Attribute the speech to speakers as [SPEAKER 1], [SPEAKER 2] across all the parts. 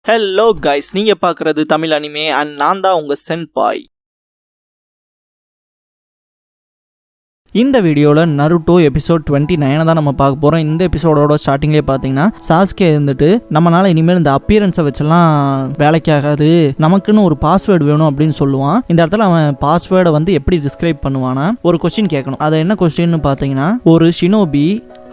[SPEAKER 1] Hello guys, நீங்கள் பார்க்குறது Tamil anime and நான் தான் உங்கள் சென்பாய். இந்த வீடியோவில் நருட்டோ எபிசோட் 29 தான் நம்ம பார்க்க போகிறோம். இந்த எபிசோடோட ஸ்டார்டிங்லேயே பார்த்தீங்கன்னா சாஸ்கே இருந்துட்டு நம்மளால் இனிமேல் இந்த அப்பியரன்ஸை வச்செல்லாம் வேலைக்கு ஆகாது, நமக்குன்னு ஒரு பாஸ்வேர்டு வேணும் அப்படின்னு சொல்லுவான். இந்த இடத்துல அவன் பாஸ்வேர்டை வந்து எப்படி டிஸ்கிரைப் பண்ணுவானா, ஒரு கொஸ்டின் கேட்கணும். அது என்ன கொஸ்டின்னு பார்த்தீங்கன்னா, ஒரு ஷினோபி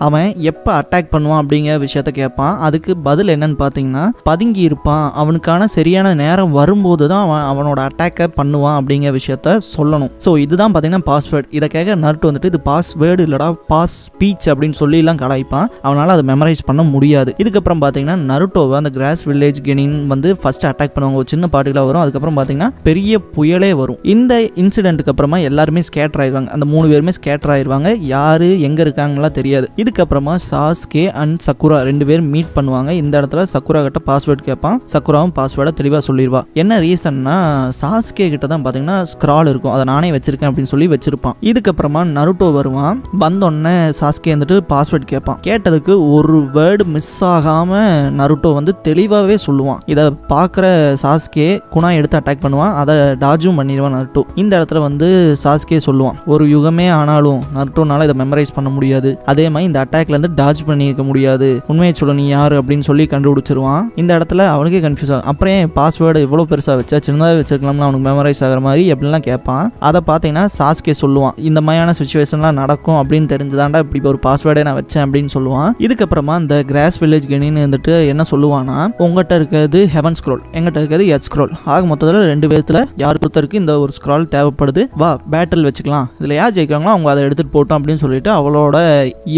[SPEAKER 1] அவன் எப்போ அட்டாக் பண்ணுவான் அப்படிங்கிற விஷயத்த கேட்பான். அதுக்கு பதில் என்னன்னு பார்த்தீங்கன்னா, பதுங்கி இருப்பான், அவனுக்கான சரியான நேரம் வரும்போது தான் அவனோட அட்டாக்கை பண்ணுவான் அப்படிங்கிற விஷயத்த சொல்லணும். ஸோ இதுதான் பார்த்தீங்கன்னா பாஸ்வேர்டு. இதை கேட்க நருட்டோ வந்துட்டு இது பாஸ்வேர்டு இல்லடா பாஸ் ஸ்பீச் அப்படின்னு சொல்லிலாம் கலாய்ப்பான். அவனால் அதை மெமரைஸ் பண்ண முடியாது. இதுக்கப்புறம் பார்த்தீங்கன்னா நருட்டோவை அந்த கிராஸ் வில்லேஜ் கெனின் வந்து ஃபர்ஸ்ட் அட்டாக் பண்ணுவாங்க. ஒரு சின்ன பாட்டுகளாக வரும். அதுக்கப்புறம் பார்த்தீங்கன்னா பெரிய புயலே வரும். இந்த இன்சிடென்ட்டுக்கு அப்புறமா எல்லாருமே ஸ்கேட்டர் ஆயிடுவாங்க. அந்த 3 பேருமே ஸ்கேட்டர் ஆயிடுவாங்க. யாரு எங்கே இருக்காங்கலாம் தெரியாது. இதுக்கப்புறமா சாஸ்கே அண்ட் சக்குரா 2 பேரும் மீட் பண்ணுவாங்க. இந்த இடத்துல சக்குரா கிட்ட பாஸ்வேர்டு கேட்பான். சக்குராவும் பாஸ்வேர்டை தெளிவாக சொல்லிடுவா. என்ன ரீசன்னா, சாஸ்கே கிட்ட தான் பார்த்தீங்கன்னா ஸ்க்ரால் இருக்கும், அதை நானே வச்சிருக்கேன் அப்படின்னு சொல்லி வச்சிருப்பான். இதுக்கப்புறமா நருட்டோ வருவான். வந்தோடனே சாஸ்கே வந்துட்டு பாஸ்வேர்டு கேட்பான். கேட்டதுக்கு ஒரு வேர்டு மிஸ் ஆகாம நருட்டோ வந்து தெளிவாகவே சொல்லுவான். இதை பார்க்குற சாஸ்கே குணா எடுத்து அட்டாக் பண்ணுவான். அதை டாஜும் பண்ணிடுவான் நருட்டோ. இந்த இடத்துல வந்து சாஸ்கே சொல்லுவான், ஒரு யுகமே ஆனாலும் நருட்டோனால இதை மெமரைஸ் பண்ண முடியாது, அதே மாதிரி இந்த அட்டாக்ல இருந்து டாஜ் பண்ணியிருக்க முடியாது, உண்மையை சொல்ல நீ யாரு அப்படின்னு சொல்லி கண்டுபிடிச்சிருவான். இந்த இடத்துல அவனுக்கே கன்ஃபியூஸ் ஆகும். அப்புறம் ஏன் பாஸ்வேர்டு இவ்வளோ பெருசாக வச்சா, சின்னதாக வச்சிருக்கலாம்னு அவனுக்கு மெமரைஸ் ஆகிற மாதிரி அப்படின்லாம் கேட்பான். அதை பார்த்தீங்கன்னா சாஸ்கே சொல்லுவான், இந்த மாதிரியான சுச்சுவேஷன்லாம் நடக்கும் அப்படின்னு தெரிஞ்சுதாண்டா இப்படி ஒரு பாஸ்வேர்டை நான் வச்சேன் அப்படின்னு சொல்லுவான். இதுக்கப்புறமா இந்த கிராஸ் வில்லேஜ் கெனின்னு வந்துட்டு என்ன சொல்லுவான்னா, உங்கள்கிட்ட இருக்கிறது ஹெவன் ஸ்க்ரோல், எங்கிட்ட இருக்கிறது எர்த் ஸ்க்ரோல். ஆக மொத்தத்தில் 2 பேர்த்துல யார் ஒருத்தருக்கு இந்த ஒரு ஸ்க்ரால் தேவைப்படுது, வா பேட்டில் வச்சுக்கலாம், இதில் யார் ஜெயிக்கிறாங்களோ அவங்க அதை எடுத்துகிட்டு போட்டோம் அப்படின்னு சொல்லிட்டு அவளோட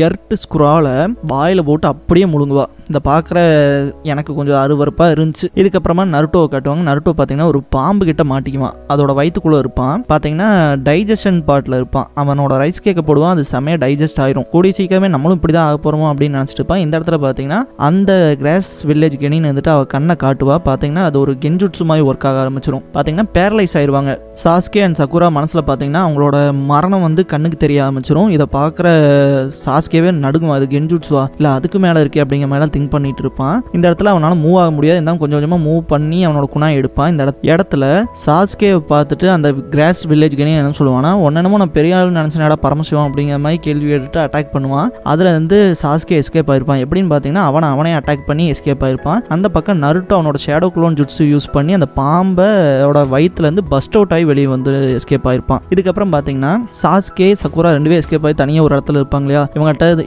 [SPEAKER 1] எர்த் ஸ்க்ராலை வாயில் போட்டு அப்படியே முழுங்குவா. இதை பார்க்குற எனக்கு கொஞ்சம் அருவருப்பாக இருந்துச்சு. இதுக்கப்புறமா நருட்டோவை காட்டுவாங்க. நருட்டோ பார்த்தீங்கன்னா ஒரு பாம்பு கிட்ட மாட்டிக்குவான். அதோட வயிற்றுக்குள்ளே இருப்பான். பார்த்தீங்கன்னா டைஜஷன் பார்ட்டில் இருப்பான். அவனோட ரைஸ் கேட்க போடுவான். அது செமையாக டைஜஸ்ட் ஆயிரும். கூடிய சீக்கிரமே நம்மளும் இப்படி தான் ஆக போகிறோமோ அப்படின்னு நினச்சிட்டு இருப்பான். இந்த இடத்துல பார்த்தீங்கன்னா அந்த கிராஸ் வில்லேஜ் கெனின்னு வந்துட்டு அவள் கண்ணை காட்டுவா. பார்த்தீங்கன்னா அது ஒரு கெஞ்சுட்ஸு மாதிரி ஒர்க் ஆக ஆரம்பிச்சிடும். பார்த்தீங்கன்னா பேரலைஸ் ஆயிடுவாங்க. சாஸ்கே அண்ட் சக்குரா மனசில் பார்த்தீங்கன்னா அவங்களோட மரணம் வந்து கண்ணுக்கு தெரிய ஆரம்பிச்சிடும். இதை பார்க்குற சாஸ்கேவே நடுங்குவா, அது கெஞ்சுட்ஸுவா இல்லை அதுக்கு மேலே இருக்கே அப்படிங்கிற மாதிரி திங்க் பண்ணிட்டு இருப்பான். இந்த இடத்துல அவனால் மூவ் ஆக முடியாது. இருந்தாலும் கொஞ்சம் கொஞ்சமாக மூவ் பண்ணி அவனோட குணா எடுப்பான். இந்த இடத்துல சாஸ்கேவை பார்த்துட்டு அந்த கிராஸ் வில்லேஜ் கெனி என்ன சொல்லுவானா, ஒன்னமோ நான் பெரிய ஆள் நினச்சேன் பரமசிவம் அப்படிங்கிற மாதிரி கேள்வி கேட்டுட்டு அட்டாக் பண்ணுவான். அதில் வந்து சாஸ்கே எஸ்கேப் ஆயிருப்பான். எப்படின்னு பார்த்தீங்கன்னா அவனே அட்டாக் பண்ணி எஸ்கேப் ஆயிருப்பான். அந்த பக்கம் நருட்டோ அவனோட ஷேடோ குளோன் ஜுட்ஸு யூஸ் பண்ணி அந்த பாம்போட வயிற்றுலேருந்து பஸ்ட் அவுட் ஆகி வெளியே வந்து எஸ்கேப் ஆயிருப்பான். இதுக்கப்புறம் பார்த்தீங்கன்னா சாஸ்கே சக்குரா 2 பேரும் எஸ்கேப் ஆகி தனியாக ஒரு இடத்துல இருப்பாங்க இல்லையா.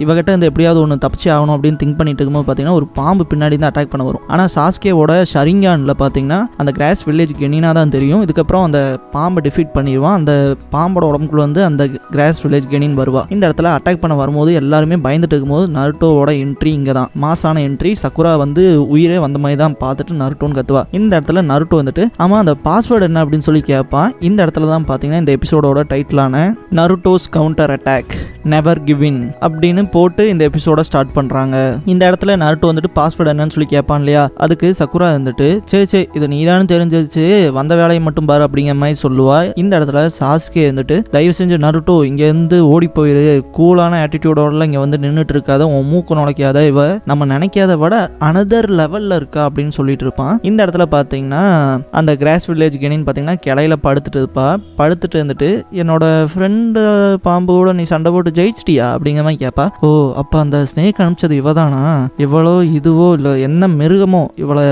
[SPEAKER 1] இவகிட்ட இருந்து எப்படியாவது ஒன்று தப்பிச்சு ஆகணும் அப்படின்னு திங்க் பண்ணிட்டு இருக்கும்போது பார்த்தீங்கன்னா ஒரு பாம்பு பின்னாடி தான் அட்டாக் பண்ண வரும். ஆனால் சாஸ்கேவோட ஷரிங்கான்ல பார்த்தீங்கன்னா அந்த கிராஸ் வில்லேஜ் கெனினா தான் தெரியும். இதுக்கப்புறம் அந்த பாம்பை டிஃபீட் பண்ணிடுவான். அந்த பாம்போட உடம்புக்குள்ள வந்து அந்த கிராஸ் வில்லேஜ் கெனின் வருவா. இந்த இடத்துல அட்டாக் பண்ண வரும்போது எல்லாருமே பயந்துட்டு இருக்கும்போது நருட்டோவோட என்ட்ரி இங்கே தான் மாசான என்ட்ரி. சக்குரா வந்து உயிரே வந்த மாதிரி தான் பார்த்துட்டு நருட்டோன்னு கத்துவா. இந்த இடத்துல நருட்டோ வந்துட்டு ஆமா அந்த பாஸ்வேர்டு என்ன அப்படின்னு சொல்லி கேட்பான். இந்த இடத்துல தான் பார்த்தீங்கன்னா இந்த எபிசோடோட டைட்டிலான Naruto's counter attack never give in அப்படின்னு போட்டு இந்த எபிசோட ஸ்டார்ட் பண்றாங்க. இந்த இடத்துல நருட்டோ வந்துட்டு பாஸ்வேர்டு என்னன்னு சொல்லி கேட்பான் இல்லையா. அதுக்கு சக்குரா வந்துட்டு சரி இது நீதானு தெரிஞ்சிருச்சு, வந்த வேலையை மட்டும் பாரு அப்படிங்கிற மாதிரி சொல்லுவா. இந்த இடத்துல சாஸ்கே வந்துட்டு தயவு செஞ்சு நருட்டோ இங்க இருந்து ஓடி போயிரு, கூலான ஆட்டிடியூடோட இங்க வந்து நின்றுட்டு இருக்காத, உன் மூக்கு நுழைக்காத, இவ நம்ம நினைக்காத விட அனதர் லெவல்ல இருக்கா அப்படின்னு சொல்லிட்டு இருப்பான். இந்த இடத்துல பாத்தீங்கன்னா அந்த கிராஸ் வில்லேஜ் கெனின்னு பாத்தீங்கன்னா கிளையில படுத்துட்டு இருப்பா. படுத்துட்டு இருந்துட்டு என்னோட ஃப்ரெண்டு பாம்போட நீ சண்டை போட்டு ஜெயிச்சிட்டியா அப்படிங்கிற மாதிரி கேட்பா. ஓ அப்ப அந்த ஸ்னேக் அனுப்பிச்சது இவதானா, இவ்வளோ இதுவோ இல்லை என்ன மிருகமோ இவளை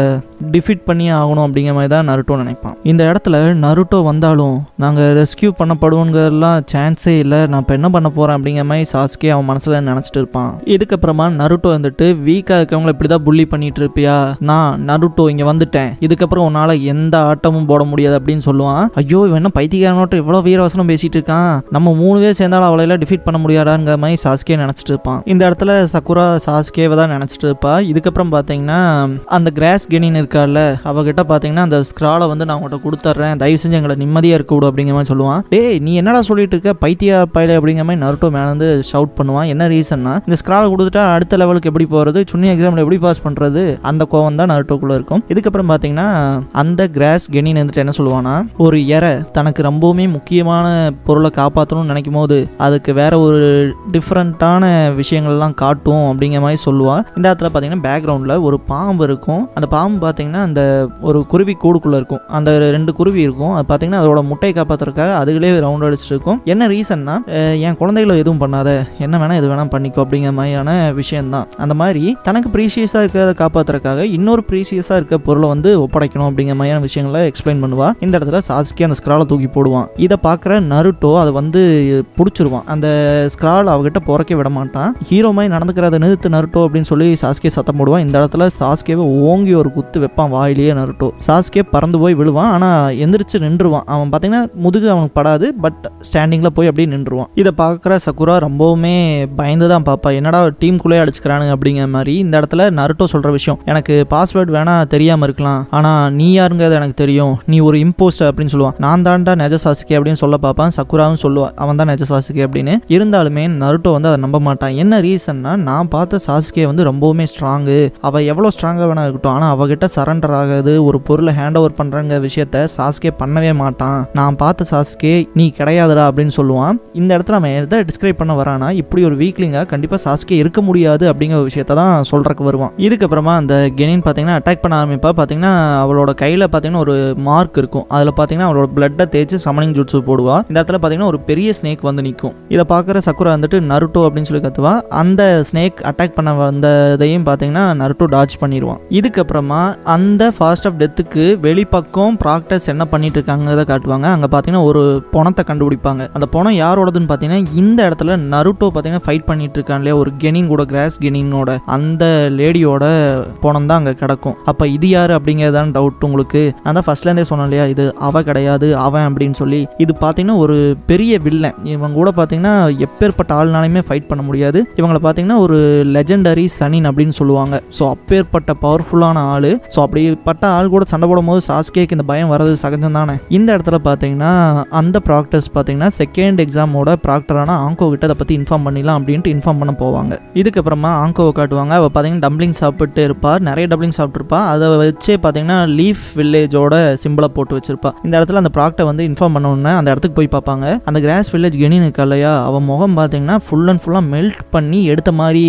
[SPEAKER 1] டிஃபீட் பண்ணி ஆகணும் அப்படிங்கிற மாதிரி தான் நருட்டோ நினைப்பான். இந்த இடத்துல நருட்டோ வந்தாலும் நாங்கள் ரெஸ்கியூ பண்ணப்படுவோங்கிறதுலாம் சான்ஸே இல்லை, நான் இப்போ என்ன பண்ண போகிறேன் அப்படிங்கிற மாதிரி சாஸ்கே அவன் மனசில் நினச்சிட்டு இருப்பான். இதுக்கப்புறமா நருட்டோ வந்துட்டு வீக்காக இருக்கவங்களை இப்படி தான் புள்ளி பண்ணிட்டு இருப்பியா, நான் நருட்டோ இங்கே வந்துட்டேன், இதுக்கப்புறம் உன்னால் எந்த ஆட்டமும் போட முடியாது அப்படின்னு சொல்லுவான். ஐயோ இவன் என்ன பைத்தியக்காரனோட்ட இவ்வளோ வீரவசனம் பேசிட்டு இருக்கான், நம்ம 3 பேர் சேர்ந்தாலும் அவளையெல்லாம் டிஃபீட் பண்ண முடியாதாங்கிற மாதிரி சாஸ்கே நினச்சிட்டு இருப்பான். இந்த இடத்துல சக்குரா சாஸ்கேவை தான் நினச்சிட்டு இருப்பா. இதுக்கப்புறம் பார்த்தீங்கன்னா அந்த கிராஸ் கெனின் இருக்கால அவகிட்ட பார்த்தீங்கன்னா அந்த ஸ்க்ராலை வந்து நான் உங்கள்கிட்ட கொடுத்துட்றேன், தயவு செஞ்சு எங்களை நிம்மதியாக இருக்க விடு அப்படிங்கிற மாதிரி சொல்லுவான். டேய் நீ என்னடா சொல்லிட்டு இருக்க பைத்தியா பையில அப்படிங்கிற மாதிரி நருட்டோ மேலே வந்து ஷவுட் பண்ணுவான். என்ன ரீசன்னா, இந்த ஸ்க்ராலை கொடுத்துட்டா அடுத்த லெவலுக்கு எப்படி போகிறது, சுன்னி எக்ஸாமில் எப்படி பாஸ் பண்ணுறது, அந்த கோவம் தான் நருட்டோக்குள்ளே இருக்கும். இதுக்கப்புறம் பார்த்தீங்கன்னா அந்த கிராஸ் கெனின் வந்துட்டு என்ன சொல்லுவானா, ஒரு எரை தனக்கு ரொம்பவுமே முக்கியமான பொருளை காப்பாற்றணும்னு நினைக்கும் போது அதுக்கு வேற ஒரு ஒரு டிஃப்ரெண்ட்டான விஷயங்கள்லாம் காட்டும் அப்படிங்கிற மாதிரி சொல்லுவாள். இந்த இடத்துல பார்த்தீங்கன்னா பேக்ரவுண்டில் ஒரு பாம்பு இருக்கும். அந்த பாம்பு பார்த்தீங்கன்னா அந்த ஒரு குருவி கூடுக்குள்ளே இருக்கும். அந்த 2 குருவி இருக்கும். அது பார்த்தீங்கன்னா அதோட முட்டையை காப்பாற்றுறதுக்காக அதுகளே ரவுண்ட் அடிச்சுட்டு இருக்கும். என்ன ரீசன்னா, என் குழந்தைகளை எதுவும் பண்ணாத, என்ன வேணால் எது வேணால் பண்ணிக்கோ அப்படிங்கிற மாதிரியான விஷயம்தான். அந்த மாதிரி தனக்கு ப்ரீஷியஸாக இருக்கிறத காப்பாற்றுறதுக்காக இன்னொரு ப்ரீஷியஸாக இருக்க பொருளை வந்து ஒப்படைக்கணும் அப்படிங்கிற மாதிரியான விஷயங்களை எக்ஸ்பிளைன் பண்ணுவா. இந்த இடத்துல சாஸ்கே அந்த ஸ்க்ராலை தூக்கி போடுவான். இதை பார்க்குற நருட்டோ அதை வந்து பிடிச்சிருவான். அந்த ஸ்க்ரால் அவகிட்ட போறக்கே விட மாட்டான். ஹீரோ மாதிரி நடந்துக்கிறத நிறுத்து நருட்டோ அப்படின்னு சொல்லி சாஸ்கே சத்தம் போடுவான். இந்த இடத்துல சாஸ்கேவை ஓங்கி ஒரு குத்து வைப்பான் வாயிலேயே நருட்டோ. சாஸ்கே பறந்து போய் விழுவான். ஆனால் எந்திரிச்சு நின்றுவான். அவன் பார்த்தீங்கன்னா முதுகு அவனுக்கு படாது, பட் ஸ்டாண்டிங்கில் போய் அப்படியே நின்றுவான். இதை பார்க்குற சக்குரா ரொம்பவுமே பயந்து தான் பார்ப்பா. என்னடா டீமுக்குள்ளே அடிச்சுக்கிறானு அப்படிங்கிற மாதிரி. இந்த இடத்துல நருட்டோ சொல்கிற விஷயம், எனக்கு பாஸ்வேர்டு வேணா தெரியாமல் இருக்கலாம், ஆனால் நீ யாருங்கிறது எனக்கு தெரியும், நீ ஒரு இம்போஸ்டர் அப்படின்னு சொல்லுவான். நான் தான்டா நெஜ சாஸ்கே அப்படின்னு சொல்ல பார்ப்பான். சக்குராவும் சொல்லுவான் அவன் தான் நெஜ சாஸ்கே அப்படின்னு. இருந்தாலுமே நருட்டோ வந்து அதை நம்ப மாட்டான். என்ன ரீசன்னா, நான் பார்த்த சாஸ்கே வந்து ரொம்பவுமே ஸ்ட்ராங்கு, அவள் எவ்வளோ ஸ்ட்ராங்காக வேணா இருக்கட்டும், ஆனால் அவகிட்ட சரண்டர் ஆகாது, ஒரு பொருளை ஹேண்ட் ஓவர் பண்ணுறங்க விஷயத்த சாஸ்கே பண்ணவே மாட்டான், நான் பார்த்த சாஸ்கே நீ கிடையாதுடா அப்படின்னு சொல்லுவான். இந்த இடத்துல அவன் எதை டிஸ்கிரைப் பண்ண வரானா, இப்படி ஒரு வீக்லிங்காக கண்டிப்பாக சாஸ்கே இருக்க முடியாது அப்படிங்கிற ஒரு விஷயத்த தான் சொல்றதுக்கு வருவான். இதுக்கப்புறமா அந்த கெனின் பார்த்தீங்கன்னா அட்டாக் பண்ண ஆரம்பிப்பா. பார்த்தீங்கன்னா அவளோட கையில் பார்த்தீங்கன்னா ஒரு மார்க் இருக்கும். அதில் பார்த்தீங்கன்னா அவளோட பிளட்டை தேய்ச்சி சமனிங் ஜுட்ஸு போடுவா. இந்த இடத்துல பார்த்தீங்கன்னா ஒரு பெரிய ஸ்னேக் வந்து நிற்கும். இதை பார்க்குற சக்குரா வந்துட்டு நருட்டோ அப்படின்னு சொல்லி கத்துவா. அந்த ஸ்னேக் அட்டாக் பண்ண வந்ததையும் பார்த்தீங்கன்னா நருட்டோ டாச் பண்ணிடுவான். இதுக்கப்புறமா அந்த ஃபாஸ்ட் ஆஃப் டெத்துக்கு வெளிப்பக்கம் ப்ராக்டஸ் என்ன பண்ணிட்டு இருக்காங்க காட்டுவாங்க. அங்கே பார்த்தீங்கன்னா ஒரு பணத்தை கண்டுபிடிப்பாங்க. அந்த பணம் யாரோடதுன்னு பார்த்தீங்கன்னா இந்த இடத்துல நருட்டோ பார்த்தீங்கன்னா ஃபைட் பண்ணிட்டு இருக்கான் இல்லையா, ஒரு கெனின் கூட, கிராஸ் கெனினோட அந்த லேடியோட பணம் தான் அங்கே கிடக்கும். அப்போ இது யாரு அப்படிங்கிறதான் டவுட் உங்களுக்கு. நான் தான் ஃபர்ஸ்ட்லேருந்தே சொன்னேன் இல்லையா, இது அவ கிடையாது அவன் அப்படின்னு சொல்லி. இது பார்த்தீங்கன்னா ஒரு பெரிய வில்லன். இவங்க கூட பார்த்தீங்கன்னா எப்பேற்பட்ட ஆள்னாலுமே ஃபைட் பண்ண முடியாது. இவங்களை பார்த்தீங்கன்னா ஒரு லெஜெண்டரி சனின் அப்படின்னு சொல்லுவாங்க. ஸோ அப்பேற்பட்ட பவர்ஃபுல்லான ஆள். ஸோ அப்படிப்பட்ட ஆள் கூட சண்டை போடும் போது சாஸ்கேக்கு இந்த பயம் வர்றது சகஜம் தானே. இந்த இடத்துல பார்த்தீங்கன்னா அந்த ப்ராக்டர்ஸ் பார்த்தீங்கன்னா செகண்ட் எக்ஸாமோட ப்ராக்டரான ஆங்கோ கிட்ட அதை பற்றி இன்ஃபார்ம் பண்ணிடலாம் அப்படின்ட்டு இன்ஃபார்ம் பண்ண போவாங்க. இதுக்கப்புறமா ஆங்கோவை காட்டுவாங்க. அவள் பார்த்தீங்கன்னா டம்ப்ளிங் சாப்பிட்டு இருப்பா, நிறைய டம்ப்ளிங் சாப்பிட்ருப்பா. அதை வச்சே பார்த்தீங்கன்னா லீஃப் வில்லேஜோட சிம்பிளை போட்டு வச்சிருப்பா. இந்த இடத்துல அந்த ப்ராக்டர் வந்து இன்ஃபார்ம் பண்ணோன்னே அந்த இடத்துக்கு போய் பார்ப்பாங்க. அந்த கிராஸ் வில்லேஜ் கெனின் இருக்கா இல்லையா, அவன் முகம் பார்த்தீங்கன்னா ஃபுல் அண்ட் ஃபுல்லாக மெல்ட் பண்ணி எடுத்த மாதிரி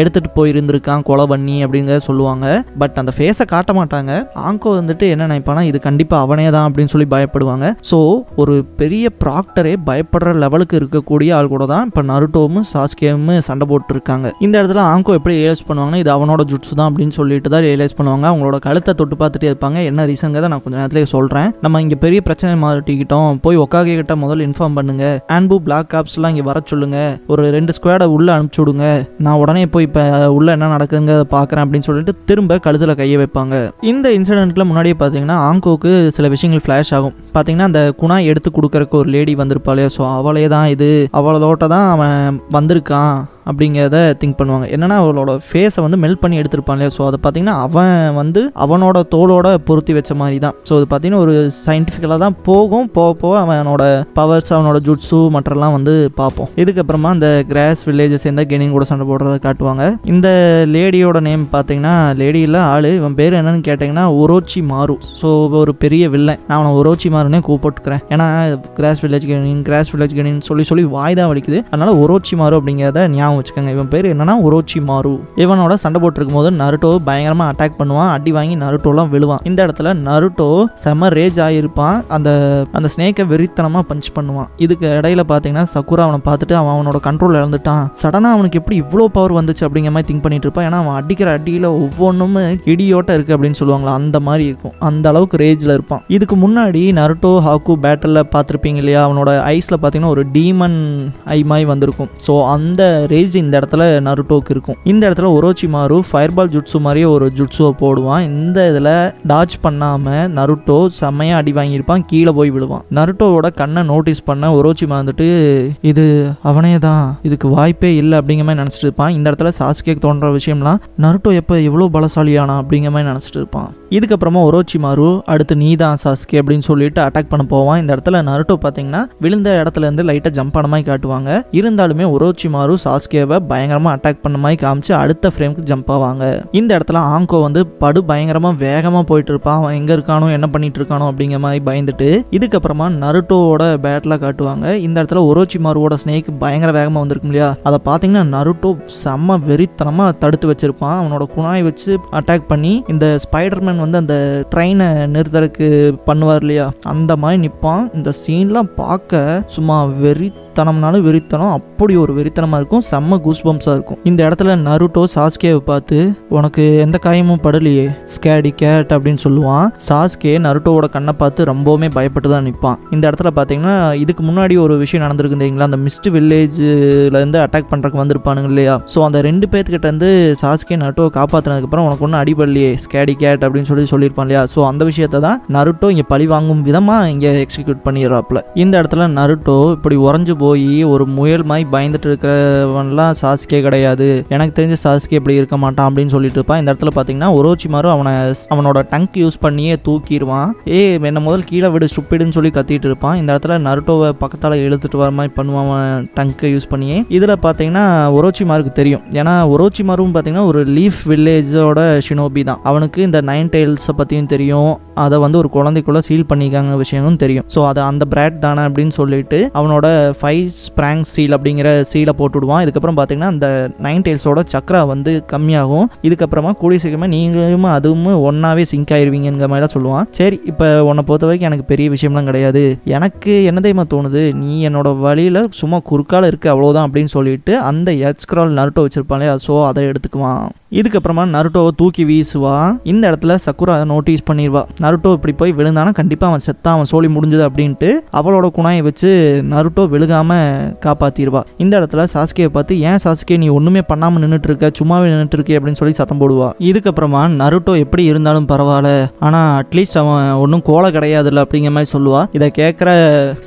[SPEAKER 1] எடுத்துகிட்டு போயிருந்துருக்கான் கொலை பண்ணி அப்படிங்கிறத சொல்லுவாங்க. பட் அந்த ஃபேஸை காட்ட மாட்டாங்க. ஆங்கோ வந்துட்டு என்ன நினைப்பானா, இது கண்டிப்பாக அவனே தான் அப்படின்னு சொல்லி பயப்படுவாங்க. ஸோ ஒரு பெரிய ப்ராக்டரே பயப்படுற லெவலுக்கு இருக்கக்கூடிய ஆள் கூட தான் இப்போ நருட்டோவும் சாஸ்கேவும் சண்டை போட்டு இருக்காங்க. இந்த இடத்துல ஆங்கோ எப்படி ரியலைஸ் பண்ணுவாங்கன்னா, இது அவனோட ஜுட்ஸு தான் அப்படின்னு சொல்லிட்டு தான் ரியலைஸ் பண்ணுவாங்க. அவங்களோட கழுத்தை தொட்டு பார்த்துட்டே இருப்பாங்க. என்ன ரீசன்கிறத நான் கொஞ்சம் நேரத்திலே சொல்கிறேன். நம்ம இங்கே பெரிய பிரச்சனை மாட்டிக்கிட்டோம், போய் ஒக்காகே கிட்ட முதல்ல இன்ஃபார்ம் பண்ணுங்க, ஆன்பு பிளாக் ஆப்ஸ்லாம் இங்கே வர சொல்லுங்க, ஒரு 2 ஸ்குவாடை உள்ளே அனுப்பிச்சி விடுங்க, நான் உடனே போய் இப்போ உள்ள என்ன நடக்குதுங்க பார்க்குறேன் அப்படின்னு சொல்லிட்டு திரும்ப கழுத்தில் கையை வைப்பாங்க. இந்த இன்சிடென்ட்ல முன்னாடியே பார்த்தீங்கன்னா ஆங்கோக்கு சில விஷயங்கள் ஃப்ளாஷ் ஆகும். பார்த்தீங்கன்னா அந்த குணா எடுத்து கொடுக்கறக்கு ஒரு லேடி வந்திருப்பாளே, ஸோ அவளே தான் இது, அவளோட்ட தான் அவன் வந்திருக்கான் அப்படிங்கிறத திங்க் பண்ணுவாங்க. என்னன்னா அவளோட ஃபேஸை வந்து மெல்ட் பண்ணி எடுத்திருப்பான் இல்லையா, ஸோ அதை பார்த்தீங்கன்னா அவன் வந்து அவனோட தோளோட பொருத்தி வச்ச மாதிரி தான். ஸோ அது பார்த்தீங்கன்னா ஒரு சயின்டிஃபிக்கலாக தான் போகும். போக அவனோட பவர்ஸ், அவனோட ஜுட்ஸு மற்றெல்லாம் வந்து பார்ப்போம். இதுக்கப்புறமா அந்த கிராஸ் வில்லேஜை சேர்ந்த கெனின் கூட சண்டை போடுறத காட்டுவாங்க. இந்த லேடியோட நேம் பார்த்தீங்கன்னா, லேடி இல்லை ஆள், இவன் பேர் என்னன்னு கேட்டிங்கன்னா ஒரோச்சி மாரு. ஸோ ஒரு பெரிய வில்லன். நான் அவனை ஒரோச்சி மாருன்னே கூப்பிட்டுக்கிறேன். ஏன்னா கிராஸ் வில்லேஜ் கெனின் சொல்லி வாய் தான் வலிக்குது. அதனால ஒரோச்சி மாரு அப்படிங்கிறத ஞாபகம் வச்சுக்கோங்க. இவன் பேர் என்னன்னா ஒரோச்சி மாரு. இவனோட சண்டை போட்டுருக்கும் போது நருட்டோ பயங்கரமா அட்டாக் பண்ணுவான். அடி வாங்கி நருட்டோலாம் விழுவான். இந்த இடத்துல நருட்டோ செம ரேஜ் ஆகியிருப்பான். அந்த ஸ்னேக்கை வெறித்தனமா பஞ்ச் பண்ணுவான். இதுக்கு இடையில பார்த்தீங்கன்னா சக்குரா அவனை பார்த்துட்டு அவனோட கண்ட்ரோல் இழந்துட்டான். சடனாக அவனுக்கு எப்படி இவ்வளோ பவர் வந்துச்சு அப்படிங்கிற மாதிரி திங்க் பண்ணிட்டு இருப்பான். ஏன்னா அவன் அடிக்கிற அடியில் ஒவ்வொன்றும் இடியோட்ட இருக்கு அப்படின்னு சொல்லுவாங்களா, அந்த மாதிரி இருக்கும். அந்த அளவுக்கு ரேஜில் இருப்பான். இதுக்கு முன்னாடி நருட்டோ ஹாக்கு பேட்டலில் பார்த்துருப்பீங்க இல்லையா, அவனோட ஐஸில் பார்த்தீங்கன்னா ஒரு டீமன் ஐ மாதிரி வந்திருக்கும். ஸோ அந்த ரேஜ் இந்த இடத்துல நருட்டோக்கு இருக்கும். இந்த இடத்துல ஒரோச்சிமாரு ஃபயர்பால் ஜுட்ஸு மாதிரியே ஒரு ஜுட்ஸுவை போடுவான். இந்த இதில் டாச் பண்ணாம நருட்டோ செம்மையா அடி வாங்கியிருப்பான், கீழே போய் விழுவான். நருட்டோவோட கண்ணை நோட்டீஸ் பண்ண ஒரோச்சிமா வந்துட்டு இது அவனே தான், இதுக்கு வாய்ப்பே இல்லை அப்படிங்கிற மாதிரி நினச்சிட்டு இருப்பான். இந்த இடத்துல சாஸ்கேக்கு தோன்ற விஷயம்லாம் நருட்டோ எப்போ எவ்வளோ பலசாலியானா அப்படிங்கிற மாதிரி நினச்சிட்டு இருப்பான். இதுக்கப்புறமா ஒரோச்சிமாரு அடுத்து நீ தான் சாஸ்கே அப்படின்னு சொல்லிட்டு அட்டாக் பண்ண போவான். இந்த இடத்துல நருட்டோ பார்த்தீங்கன்னா விழுந்த இடத்துல இருந்து லைட்டாக ஜம்ப் ஆன மாதிரி காட்டுவாங்க. இருந்தாலுமே ஒரோச்சிமாரு சாஸ்கே சாஸ்கேவை பயங்கரமா அட்டாக் பண்ண மாதிரி காமிச்சு அடுத்த ஃப்ரேமுக்கு ஜம்ப் ஆவாங்க. இந்த இடத்துல ஆங்கோ வந்து படு பயங்கரமா வேகமா போயிட்டு இருப்பான். அவன் எங்க இருக்கானோ என்ன பண்ணிட்டு இருக்கானோ அப்படிங்கிற மாதிரி பயந்துட்டு இதுக்கப்புறமா நருட்டோவோட பேட்டில் காட்டுவாங்க. இந்த இடத்துல ஒரோச்சிமாருவோட ஸ்னேக் பயங்கர வேகமா வந்திருக்கும் இல்லையா, அதை பார்த்தீங்கன்னா நருட்டோ செம்ம வெறித்தனமா தடுத்து வச்சிருப்பான். அவனோட குணாய் வச்சு அட்டாக் பண்ணி இந்த ஸ்பைடர்மேன் வந்து அந்த ட்ரெயினை நிறுத்தறதுக்கு பண்ணுவார் இல்லையா, அந்த மாதிரி நிற்பான். இந்த சீன்லாம் பார்க்க சும்மா வெறித்தனம்னாலும் வெறித்தனம், அப்படி ஒரு வெறித்தனமாக இருக்கும். செம்ம கூஸ்பம்ஸாக இருக்கும். இந்த இடத்துல நருட்டோ சாஸ்கேவை பார்த்து உனக்கு எந்த காயமும் படலையே ஸ்கேடி கேட் அப்படின்னு சொல்லுவான். சாஸ்கே நருட்டோவோட கண்ணை பார்த்து ரொம்பவுமே பயப்பட்டு தான் நிற்பான். இந்த இடத்துல பார்த்தீங்கன்னா இதுக்கு முன்னாடி ஒரு விஷயம் நடந்திருக்கு தெரியுங்களா, அந்த மிஸ்ட் வில்லேஜ்லேருந்து அட்டாக் பண்ணுறதுக்கு வந்திருப்பானுங்க இல்லையா. ஸோ அந்த 2 பேர்த்துக்கிட்ட இருந்து சாஸ்கே நருட்டோவை காப்பாற்றினதுக்கப்புறம் உனக்கு ஒன்றும் அடிபடலையே ஸ்கேடி கேட் அப்படின்னு சொல்லியிருப்பான் இல்லையா. ஸோ அந்த விஷயத்தை தான் நருட்டோ இங்கே பழி வாங்கும் விதமாக இங்கே எக்ஸிக்யூட் பண்ணிடுறாப்புல. இந்த இடத்துல நருட்டோ இப்படி உறைஞ்சு போய் ஒரு முயல் மாதிரி பயந்துட்டு இருக்கிறவன்லாம் சாஸ்கே கிடையாது, எனக்கு தெரிஞ்ச சாஸ்கே இப்படி இருக்க மாட்டான் அப்படின்னு சொல்லிட்டு இருப்பான். இந்த இடத்துல பார்த்தீங்கன்னா ஒரோச்சிமாரு அவனோட டங்க் யூஸ் பண்ணியே தூக்கிடுவான். என்ன முதல் கீழே விடு ஸ்டூபிடுன்னு சொல்லி கத்திட்டு இருப்பான். இந்த இடத்துல நருட்டோவை பக்கத்தால் இழுத்துட்டு வர மாதிரி பண்ணுவான் டங்கை யூஸ் பண்ணியே. இதில் பார்த்தீங்கன்னா ஒரோச்சிமாருக்கு தெரியும், ஏன்னா ஒரோச்சிமாரும் பார்த்தீங்கன்னா ஒரு லீஃப் வில்லேஜோட ஷினோபி தான். அவனுக்கு இந்த 9 டைல்ஸை பற்றியும் தெரியும், அதை வந்து ஒரு குழந்தைக்குள்ள சீல் பண்ணிக்காங்க விஷயமும் தெரியும். ஸோ அது அந்த பிராட் தானே அப்படின்னு சொல்லிட்டு அவனோட 5 ஸ்ப்ராங் சீல் அப்படிங்கிற சீலை போட்டுவிடுவான். இதுக்கப்புறம் பார்த்தீங்கன்னா அந்த 9 டைல்ஸோட சக்கரா வந்து கம்மியாகும். இதுக்கப்புறமா கூடிய சீக்கிரமாக நீங்களும் அதுவும் ஒன்னாவே சிங்க் ஆயிருவீங்கிற மாதிரிலாம் சொல்லுவான். சரி, இப்போ உன்னை பொறுத்த வரைக்கும் எனக்கு பெரிய விஷயம்லாம் கிடையாது, எனக்கு என்ன தெரியுமா தோணுது, நீ என்னோட வழியில் சும்மா குறுக்கால இருக்கு அவ்வளோதான் அப்படின்னு சொல்லிட்டு அந்த எக்ஸ்க்ரால் நருட்டோ வச்சிருப்பாங்களே, ஸோ அதை எடுத்துக்குவான். இதுக்கப்புறமா நருட்டோவை தூக்கி வீசுவான். இந்த இடத்துல சக்குரா நோட்டீஸ் பண்ணிடுவா, நருட்டோ இப்படி போய் விழுந்தானா கண்டிப்பாக அவன் செத்தான், அவன் சோழி முடிஞ்சது அப்படின்ட்டு அவளோட குணாயை வச்சு நருட்டோ விழுகாம காப்பாத்திடுவா. இந்த இடத்துல சாஸ்கேவை பார்த்து ஏன் சாஸ்கே நீ ஒன்றுமே பண்ணாமல் நின்றுட்டு இருக்க, சும்மாவே நின்றுட்டு இருக்கே அப்படின்னு சொல்லி சத்தம் போடுவா. இதுக்கப்புறமா நருட்டோ எப்படி இருந்தாலும் பரவாயில்ல, ஆனால் அட்லீஸ்ட் அவன் ஒன்றும் கோலை கிடையாதுல்ல அப்படிங்கிற மாதிரி சொல்லுவா. இதை கேட்குற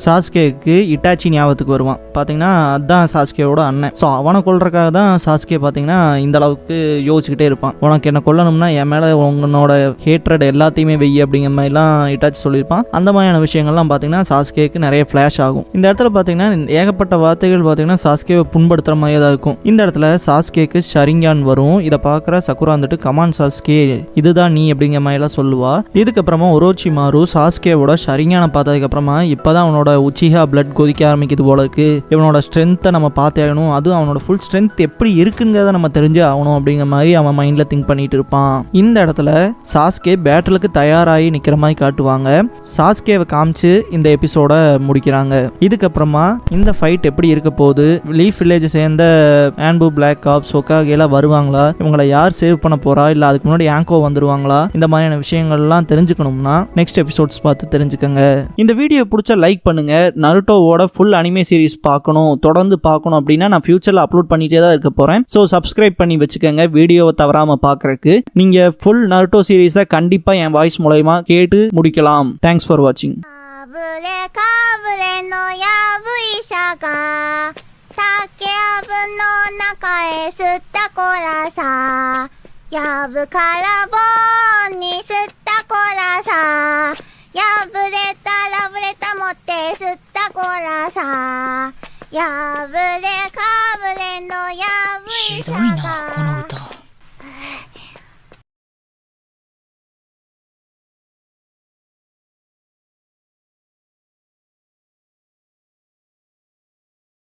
[SPEAKER 1] சாஸ்கேக்கு இட்டாச்சி ஞாபகத்துக்கு வருவான். பார்த்தீங்கன்னா அதுதான் சாஸ்கேவோட அண்ணன். ஸோ அவனை கொல்றதுக்காக தான் சாஸ்கே பார்த்தீங்கன்னா இந்த அளவுக்கு யோசிச்சுக்கிட்டே இருப்பான். உனக்கு என்ன கொல்லணும்னா என் மேலே உன்னோட ஹேட்ரட் எல்லாத்தையுமே வெய்ய அப்படிங்கிற மாதிரிலாம் இட்டாச்சி சொல்லியிருப்பான். அந்த மாதிரியான விஷயங்கள்லாம் பார்த்தீங்கன்னா சாஸ்கேக்கு நிறைய ஃப்ளாஷ் ஆகும். இந்த இடத்துல பார்த்தீங்கன்னா ஏகப்பட்ட வார்த்தைகள் பார்த்தீங்கன்னா சாஸ்கேவை புண்படுத்துகிற மாதிரியே தான் இருக்கும். இந்த இடத்துல சாஸ்கேக்கு ஷரிங்கான் வரும். இதை பார்க்குற சக்குரா வந்துட்டு கமான் சாஸ்கே இதுதான் நீ அப்படிங்கிற மாதிரிலாம் சொல்லுவா. இதுக்கப்புறமா ஒரோச்சிமாரு சாஸ்கேவோட ஷரிங்கானை பார்த்ததுக்கப்புறமா இப்போதான் அவனோட உச்சிஹா பிளட் கொதிக்க ஆரம்பிக்குது போல இருக்கு, இவனோட ஸ்ட்ரென்த்தை நம்ம பார்த்தே ஆகணும், அதுவும் அவனோட ஃபுல் ஸ்ட்ரென்த் எப்படி இருக்குங்கிறத நம்ம தெரிஞ்சு ஆகணும் அப்படிங்கிற மாதிரி அவன் மைண்ட்ல திங்க் பண்ணிட்டு இருப்பான். இந்த இடத்துல சாஸ்கே பேட்டிலுக்கு தயாராகி நிக்கிற மாதிரி காட்டுவாங்க. சாஸ்கேவை காமிச்சு இந்த எபிசோட முடிக்கிறாங்க. இதுக்கப்புறமா இந்த ஃபைட் எப்படி இருக்க போகுது, லீஃப் வில்லேஜ் சேர்ந்த ஆன்பு பிளாக் ஆப்ஸ் ஒக்காகே எல்லாம் வருவாங்களா, இவங்களை யார் சேவ் பண்ண போறா, இல்ல அதுக்கு முன்னாடி ஆங்கோ வந்துருவாங்களா, இந்த மாதிரியான விஷயங்கள்லாம் தெரிஞ்சுக்கணும்னா நெக்ஸ்ட் எபிசோட்ஸ் பார்த்து தெரிஞ்சுக்கங்க. இந்த வீடியோ பிடிச்ச லைக் பண்ணுங்க. நருட்டோவோட ஃபுல் அனிமே சீரிஸ் பார்க்கணும், தொடர்ந்து பார்க்கணும் அப்படின்னா நான் ஃபியூச்சர்ல அப்லோட் பண்ணிட்டே தான் இருக்க போறேன். ஸோ சப்ஸ்கிரைப் பண்ணி வச்சுக்கோங்க வீடியோவை தவறாம பார்க்கறதுக்கு. நீங்க ஃபுல் நருட்டோ சீரிஸை கண்டிப்பா என் வாய்ஸ் மூலமா கேட்டு முடிக்கலாம். Thanks for வாட்சிங்.
[SPEAKER 2] ひどいなこの